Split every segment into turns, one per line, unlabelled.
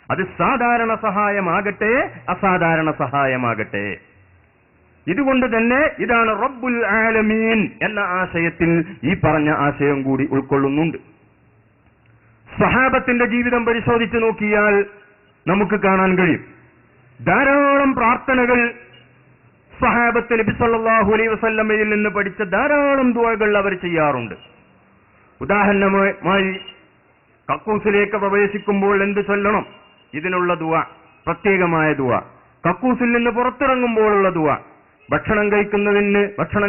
അത് സാധാരണ സഹായമാകട്ടെ അസാധാരണ സഹായമാകട്ടെ. ഇതുകൊണ്ട് തന്നെ ഇതാണ് റബ്ബുൽ ആലമീൻ എന്ന ആശയത്തിൽ ഈ പറഞ്ഞ ആശയം കൂടി ഉൾക്കൊള്ളുന്നുണ്ട്. സഹാബത്തിന്റെ ജീവിതം പരിശോധിച്ചു നോക്കിയാൽ നമുക്ക് കാണാൻ കഴിയും, ധാരാളം പ്രാർത്ഥനകൾ സഹാബത്ത് നബി സല്ലല്ലാഹു അലൈഹി വസല്ലമയിൽ നിന്ന് പഠിച്ച ധാരാളം ദുആകൾ അവർ ചെയ്യാറുണ്ട്. ഉദാഹരണമായി കക്കൂസിലേക്ക് പ്രവേശിക്കുമ്പോൾ എന്ത് ചൊല്ലണം, ഇതിനുള്ള ദുആ, പ്രത്യേകമായ ദുആ. കക്കൂസിൽ നിന്ന് പുറത്തിറങ്ങുമ്പോഴുള്ള ദുആ, ഭക്ഷണം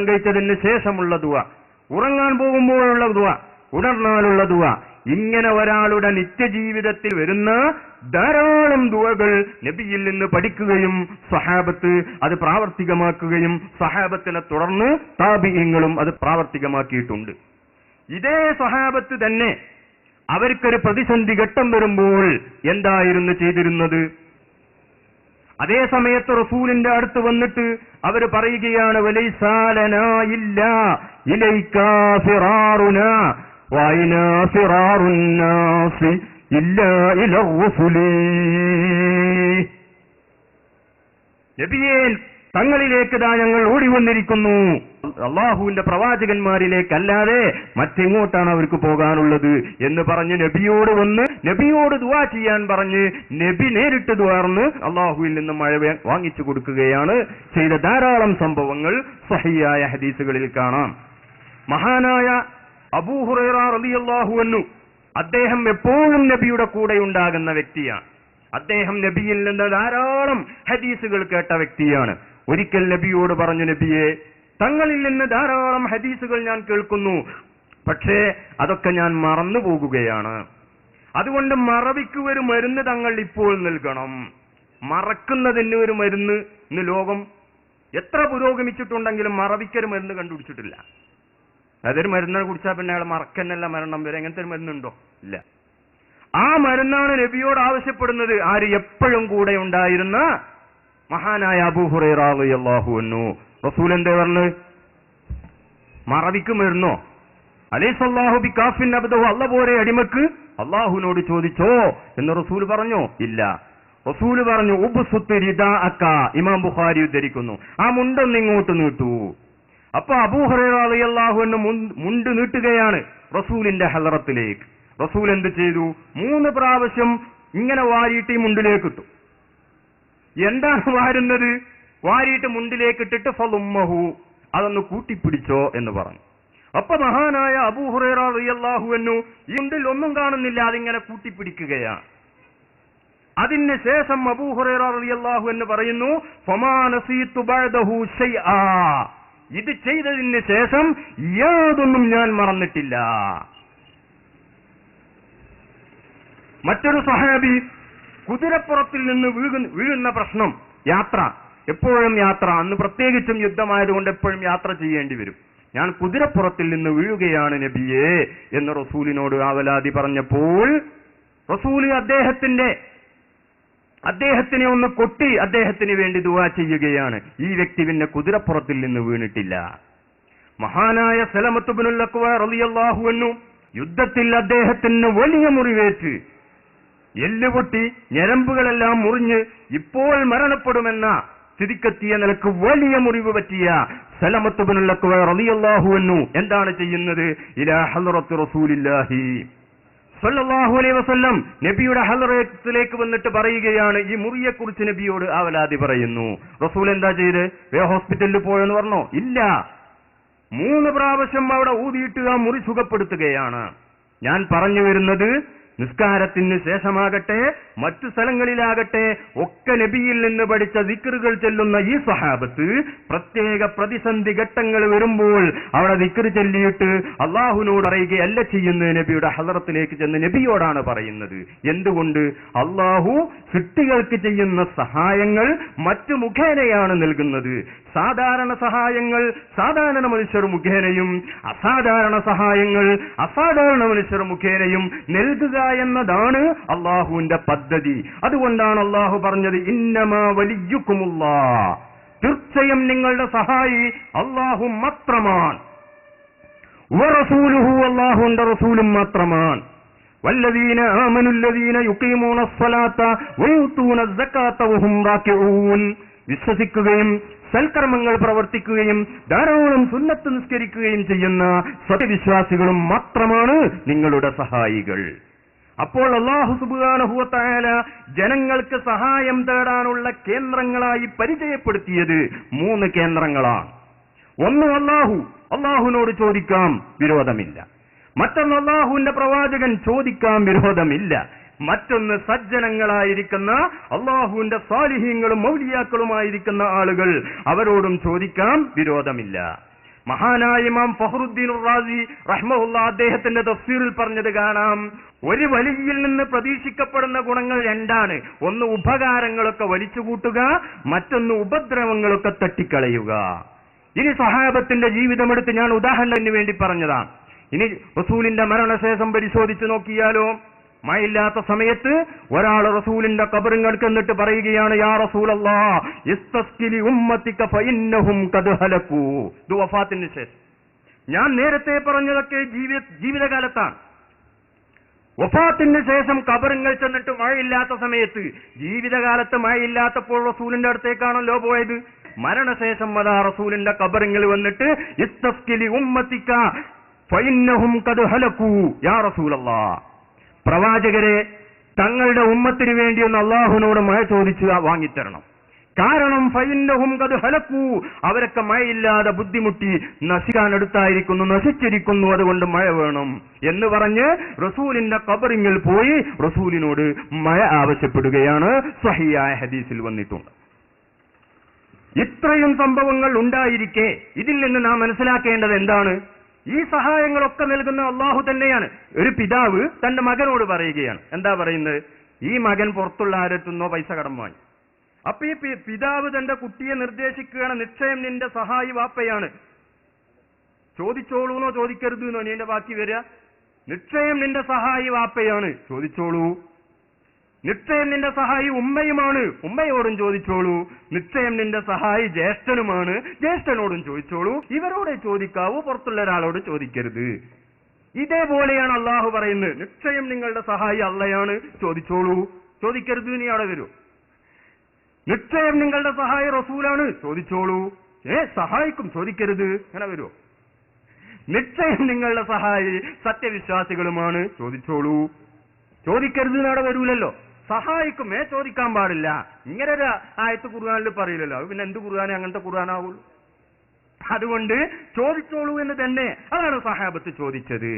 കഴിച്ചതിന് ശേഷമുള്ള ദുആ, ഉറങ്ങാൻ പോകുമ്പോഴുള്ള ദുആ, ഉണർന്നാലുള്ള ദുആ. ഇങ്ങനെ ഒരാളുടെ നിത്യജീവിതത്തിൽ വരുന്ന ധാരാളം ദുആകൾ നബിയിൽ നിന്ന് പഠിക്കുകയും സഹാബത്ത് അത് പ്രാവർത്തികമാക്കുകയും സഹാബത്തിനെ തുടർന്ന് താബിഈങ്ങളും അത് പ്രാവർത്തികമാക്കിയിട്ടുണ്ട്. ഇതേ സഹാബത്ത് തന്നെ അവർക്കൊരു പ്രതിസന്ധി ഘട്ടം വരുമ്പോൾ എന്തായിരുന്നു ചെയ്തിരുന്നത്? അതേ സമയത്ത് റസൂലിന്റെ അടുത്ത് വന്നിട്ട് അവർ പറയുകയാണ്, വലൈസാലനാ ഇല്ലാ ഇലൈകാ ഫിറാറുനാ വൈനാ ഫിറാറുന്നാസി ഇല്ലാ ഇലർ റസൂലി. നബിയേ, തങ്ങളിലേക്ക് ദാ ഞങ്ങൾ ഓടി വന്നിരിക്കുന്നു, അള്ളാഹുവിന്റെ പ്രവാചകന്മാരിലേക്കല്ലാതെ മറ്റെങ്ങോട്ടാണ് അവർക്ക് പോകാനുള്ളത് എന്ന് പറഞ്ഞ് നബിയോട് വന്ന് നബിയോട് ദുആ ചെയ്യാൻ പറഞ്ഞ് നബി നേരിട്ട് ദുആർന്ന് അള്ളാഹുവിൽ നിന്ന് മഴ വാങ്ങിച്ചു കൊടുക്കുകയാണ് ചെയ്ത ധാരാളം സംഭവങ്ങൾ സഹിയായ ഹദീസുകളിൽ കാണാം. മഹാനായ അബൂ ഹുറൈറ റളിയല്ലാഹു അൻഹു, അദ്ദേഹം എപ്പോഴും നബിയുടെ കൂടെ ഉണ്ടാകുന്ന വ്യക്തിയാണ്. അദ്ദേഹം നബിയിൽ നിന്ന് ധാരാളം ഹദീസുകൾ കേട്ട വ്യക്തിയാണ്. ഒരിക്കൽ നബിയോട് പറഞ്ഞു, നബിയെ, തങ്ങളിൽ നിന്ന് ധാരാളം ഹദീസുകൾ ഞാൻ കേൾക്കുന്നു, പക്ഷേ അതൊക്കെ ഞാൻ മറന്നു പോകുകയാണ്. അതുകൊണ്ട് മറവിക്ക് ഒരു മരുന്ന് തങ്ങൾ ഇപ്പോൾ നൽകണം. മറക്കുന്നതിന് ഒരു മരുന്ന് ഇന്ന് ലോകം എത്ര പുരോഗമിച്ചിട്ടുണ്ടെങ്കിലും മറവിക്കൊരു മരുന്ന് കണ്ടുപിടിച്ചിട്ടില്ല. അതൊരു മരുന്ന് കുടിച്ചാൽ പിന്നെ അയാൾ മറക്കന്നല്ല മരണം വരെ. അങ്ങനത്തെ ഒരു മരുന്നുണ്ടോ? ഇല്ല. ആ മരുന്നാണ് നബിയോട് ആവശ്യപ്പെടുന്നത്. ആര്? എപ്പോഴും കൂടെ ഉണ്ടായിരുന്ന മഹാനായ അബൂ ഹുറൈറ റളിയല്ലാഹു അൻഹു. റസൂൽ എന്തേ പറഞ്ഞു? മറവിക്ക് മരുന്നോ? അലൈസല്ലാഹു ബികാഫിൻ അബ്ദഹു, അല്ലാഹു പോരെ അടിമക്ക് അല്ലാഹുവിനോട് ചോദിച്ചോ എന്ന് റസൂൽ പറഞ്ഞോ? ഇല്ല. റസൂൽ പറഞ്ഞു, ഉബ്സുത്ത് റിദാഅക. ഇമാം ബുഖാരി ഉദ്ധരിക്കുന്നു. ആ മുണ്ടൊന്ന് ഇങ്ങോട്ട് നീട്ടൂ. അപ്പൊ അബൂ ഹുറൈറ റളിയല്ലാഹു അൻഹു മുണ്ട് നീട്ടുകയാണ് റസൂലിന്റെ ഹളറത്തിലേക്ക്. റസൂൽ എന്ത് ചെയ്തു? 3 പ്രാവശ്യം ഇങ്ങനെ വാരിയിട്ട് ഈ മുണ്ടിലേക്ക് ഇട്ടു. എന്താണ് വാരുന്നത്? വാരിയിട്ട് മുണ്ടിലേക്ക് ഇട്ടിട്ട് ഫളുമ്മഹു, അതൊന്ന് കൂട്ടിപ്പിടിച്ചോ എന്ന് പറഞ്ഞു. അപ്പൊ മഹാനായ അബൂ ഹുറൈറ റളിയല്ലാഹു അൻഹു ഈ മുണ്ടിൽ ഒന്നും കാണുന്നില്ല, അതിങ്ങനെ കൂട്ടിപ്പിടിക്കുകയാണ്. അതിന് ശേഷം അബൂ ഹുറൈറ റളിയല്ലാഹു അൻഹു പറയുന്നു, ഫമാ നസീതു ബഅദഹു ശൈആ, ഇത് ചെയ്തതിന് ശേഷം യാതൊന്നും ഞാൻ മറന്നിട്ടില്ല. മറ്റൊരു സഹാബി കുതിരപ്പുറത്തിൽ നിന്ന് വീഴുന്ന പ്രശ്നം, യാത്ര, എപ്പോഴും യാത്ര, അന്ന് പ്രത്യേകിച്ചും യുദ്ധമായതുകൊണ്ട് എപ്പോഴും യാത്ര ചെയ്യേണ്ടി വരും. ഞാൻ കുതിരപ്പുറത്തിൽ നിന്ന് വീഴുകയാണ് നബിയേ എന്ന് റസൂലിനോട് ആവലാതി പറഞ്ഞപ്പോൾ റസൂല് അദ്ദേഹത്തിനെ ഒന്ന് കൊട്ടി അദ്ദേഹത്തിന് വേണ്ടി ദുആ ചെയ്യുകയാണ്. ഈ വ്യക്തി പിന്നെ കുതിരപ്പുറത്തിൽ നിന്ന് വീണിട്ടില്ല. മഹാനായ സലമത്ത് ഇബ്നുൽ അക്വ റളിയല്ലാഹു അൻഹു, യുദ്ധത്തിൽ അദ്ദേഹത്തിന് വലിയ മുറിവേറ്റ്, എല്ലുപൊട്ടി ഞരമ്പുകളെല്ലാം മുറിഞ്ഞ് ഇപ്പോൾ മരണപ്പെടുമെന്ന സ്ഥിതിക്കെത്തിയ നിലക്ക് വലിയ മുറിവ് പറ്റിയ സലമത്ത് ഇബ്നുൽ അക്വ റളിയല്ലാഹു അൻഹു എന്താണ് ചെയ്യുന്നത്? ഇലാ ഹളറത്തി റസൂലില്ലാഹി സല്ലല്ലാഹു അലൈഹി വസല്ലം, നബിയുടെ ഹളറത്തിലേക്ക് വന്നിട്ട് പറയുകയാണ്. ഈ മുറിയെക്കുറിച്ച് നബിയോട് ആവലാതി പറയുന്നു. റസൂൽ എന്താ ചെയ്ത്? ഹോസ്പിറ്റലിൽ പോയെന്ന് പറഞ്ഞോ? ഇല്ല. 3 പ്രാവശ്യം അവിടെ ഊതിയിട്ട് ആ മുറി സുഖപ്പെടുത്തുകയാണ്. ഞാൻ പറഞ്ഞു വരുന്നത്, നിസ്കാരത്തിന് ശേഷമാകട്ടെ മറ്റു സ്ഥലങ്ങളിലാകട്ടെ ഒക്കെ നബിയിൽ നിന്ന് പഠിച്ച ദിക്റുകൾ ചൊല്ലുന്ന ഈ സഹാബത്ത് പ്രത്യേക പ്രതിസന്ധി ഘട്ടങ്ങൾ വരുമ്പോൾ അവിടെ ദിക്ർ ചൊല്ലിയിട്ട് അള്ളാഹുവിനോട് പറയുകയല്ല ചെയ്യുന്നത്, നബിയുടെ ഹളറത്തിലേക്ക് ചെന്ന് നബിയോടാണ് പറയുന്നത്. എന്തുകൊണ്ട്? അള്ളാഹു സൃഷ്ടികൾക്ക് ചെയ്യുന്ന സഹായങ്ങൾ മറ്റു മുഖേനയാണ് നൽകുന്നത്. സാധാരണ സഹായങ്ങൾ സാധാരണ മനുഷ്യർ മുഖേനയും അസാധാരണ സഹായങ്ങൾ അസാധാരണ മനുഷ്യർ മുഖേനയും നൽകുക എന്നതാണ് അള്ളാഹുവിന്റെ പദ്ധതി. അതുകൊണ്ടാണ് അള്ളാഹു പറഞ്ഞത്, ഇന്നമാ വലിയുക്കുമുല്ലാഹ്, തീർച്ചയായും നിങ്ങളുടെ സഹായി അള്ളാഹു മാത്രമാണ്, വറസൂലുഹു, അള്ളാഹുവിന്റെ റസൂലും മാത്രമാണ്. വല്ലദീന ആമനുല്ലദീന യുഖീമൂന സ്വലാത്ത വയൂതൂന സകാത്ത വഹും റാകിഊൻ. വിശ്വസിക്കുകയും സൽക്കർമ്മങ്ങൾ പ്രവർത്തിക്കുകയും ധാരാളം സുന്നത്ത് നിസ്കരിക്കുകയും ചെയ്യുന്ന സത്യവിശ്വാസികളും മാത്രമാണ് നിങ്ങളുടെ സഹായികൾ. അപ്പോൾ അല്ലാഹു സുബ്ഹാനഹു വ തആല ജനങ്ങൾക്ക് സഹായം തേടാനുള്ള കേന്ദ്രങ്ങളായി പരിചയപ്പെടുത്തിയത് 3 കേന്ദ്രങ്ങളാണ്. ഒന്ന് അല്ലാഹുവിനോട് ചോദിക്കാം, വിരോധമില്ല. മറ്റൊന്ന് അല്ലാഹുവിന്റെ പ്രവാചകൻ ചോദിക്കാം, വിരോധമില്ല. മറ്റൊന്ന് സജ്ജനങ്ങളായിരിക്കുന്ന അല്ലാഹുവിന്റെ സാലിഹീങ്ങളും മൗലിയാക്കളുമായിരിക്കുന്ന ആളുകൾ, അവരോടും ചോദിക്കാം, വിരോധമില്ല. മഹാനായ ഇമാം ഫഖ്റുദ്ദീൻ റാസി റഹ്മഹുല്ലാഹ് അദ്ദേഹത്തിന്റെ തഫ്സീറിൽ പറഞ്ഞത് കാണാം, ഒരു വലിയിൽ നിന്ന് പ്രതീക്ഷിക്കപ്പെടുന്ന ഗുണങ്ങൾ 2ആണ്. ഒന്ന് ഉപകാരങ്ങളൊക്കെ വലിച്ചുകൂട്ടുക, മറ്റൊന്ന് ഉപദ്രവങ്ങളൊക്കെ തട്ടിക്കളയുക. ഇനി സ്വഹാബത്തിന്റെ ജീവിതമെടുത്ത് ഞാൻ ഉദാഹരണത്തിന് വേണ്ടി പറഞ്ഞതാണ്. ഇനി റസൂലിന്റെ മരണശേഷം പരിശോധിച്ചു നോക്കിയാലോ, മഴയില്ലാത്ത സമയത്ത് ഒരാൾ റസൂലിന്റെ ഖബറിങ്ങൾക്ക് എന്നിട്ട് പറയുകയാണ്, യാ റസൂലല്ലാഹ് ഇസ്തസ്ഖിലി ഉമ്മത്തിക ഫഇന്നഹും ഖദ് ഹലകൂ. ഇത് വഫാത്തിന് ശേഷം. ഞാൻ നേരത്തെ പറഞ്ഞതൊക്കെ ജീവിതകാലത്താണ്. വഫാത്തിന് ശേഷം ഖബറിങ്ങൾ ചെന്നിട്ട് മഴയില്ലാത്ത സമയത്ത്, ജീവിതകാലത്ത് മഴയില്ലാത്തപ്പോൾ റസൂലിന്റെ അടുത്തേക്കാണല്ലോ പോയത്. മരണശേഷം അതാ റസൂലിന്റെ ഖബറിങ്ങൾ വന്നിട്ട് ഇസ്തസ്ഖിലി ഉമ്മത്തിക ഫഇന്നഹും ഖദ് ഹലകൂ യാ റസൂലല്ലാഹ്, പ്രവാചകരെ തങ്ങളുടെ ഉമ്മത്തിന് വേണ്ടി ഒന്ന് അല്ലാഹുവിനോട് മഴ ചോദിച്ചു വാങ്ങിത്തരണം. കാരണം ഫഇന്നഹും ഖദ് ഹലകൂ, അവരൊക്കെ മഴയില്ലാതെ ബുദ്ധിമുട്ടി നശിക്കാനടുത്തായിരിക്കുന്നു, നശിച്ചിരിക്കുന്നു, അതുകൊണ്ട് മഴ വേണം എന്ന് പറഞ്ഞ് റസൂലിന്റെ ഖബറിൽ പോയി റസൂലിനോട് മഴ ആവശ്യപ്പെടുകയാണ്. സ്വഹീഹായ ഹദീസിൽ വന്നിട്ടുണ്ട്. ഇത്രയും സംഭവങ്ങൾ ഉണ്ടായിരിക്കെ ഇതിൽ നിന്ന് നാം മനസ്സിലാക്കേണ്ടത് എന്താണ്? ഈ സഹായങ്ങളൊക്കെ നൽകുന്ന അല്ലാഹു തന്നെയാണ്. ഒരു പിതാവ് തന്റെ മകനോട് പറയുകയാണ്, എന്താ പറയുന്നത്? ഈ മകൻ പുറത്തുള്ള ആരെത്തുന്നോ പൈസ കടം വാങ്ങി. അപ്പൊ ഈ പിതാവ് തന്റെ കുട്ടിയെ നിർദ്ദേശിക്കുകയാണ്, നിശ്ചയം നിന്റെ സഹായി വാപ്പയാണ്, ചോദിച്ചോളൂന്നോ ചോദിക്കരുതെന്നോ നീ എന്റെ ബാക്കി വരിക. നിശ്ചയം നിന്റെ സഹായി വാപ്പയാണ്, ചോദിച്ചോളൂ. നിശ്ചയം നിന്റെ സഹായി ഉമ്മയുമാണ്, ഉമ്മയോടും ചോദിച്ചോളൂ. നിശ്ചയം നിന്റെ സഹായി ജ്യേഷ്ഠനുമാണ്, ജ്യേഷ്ഠനോടും ചോദിച്ചോളൂ. ഇവരോടെ ചോദിക്കാവൂ, പുറത്തുള്ള ഒരാളോട് ചോദിക്കരുത്. ഇതേപോലെയാണ് അള്ളാഹു പറയുന്നത്, നിശ്ചയം നിങ്ങളുടെ സഹായി അള്ളയാണ്, ചോദിച്ചോളൂ. ചോദിക്കരുത് നീ അവിടെ വരൂ. നിശ്ചയം നിങ്ങളുടെ സഹായി റസൂലാണ്, ചോദിച്ചോളൂ. സഹായിക്കും, ചോദിക്കരുത്, അങ്ങനെ വരുമോ? നിശ്ചയം നിങ്ങളുടെ സഹായി സത്യവിശ്വാസികളുമാണ്, ചോദിച്ചോളൂ. ചോദിക്കരുത് അവിടെ വരൂലല്ലോ. സഹായിക്കും, ചോദിക്കാൻ പാടില്ല. ഇങ്ങനെ ഒരു ആയത്ത് ഖുർആനിൽ പറയില്ലല്ലോ. പിന്നെ എന്ത് ഖുർആൻ അങ്ങനത്തെ ഖുർആനാവുള്ളൂ? അതുകൊണ്ട് ചോദിച്ചോളൂ എന്ന് തന്നെ അതാണ് സഹാബത്ത് ചോദിച്ചത്.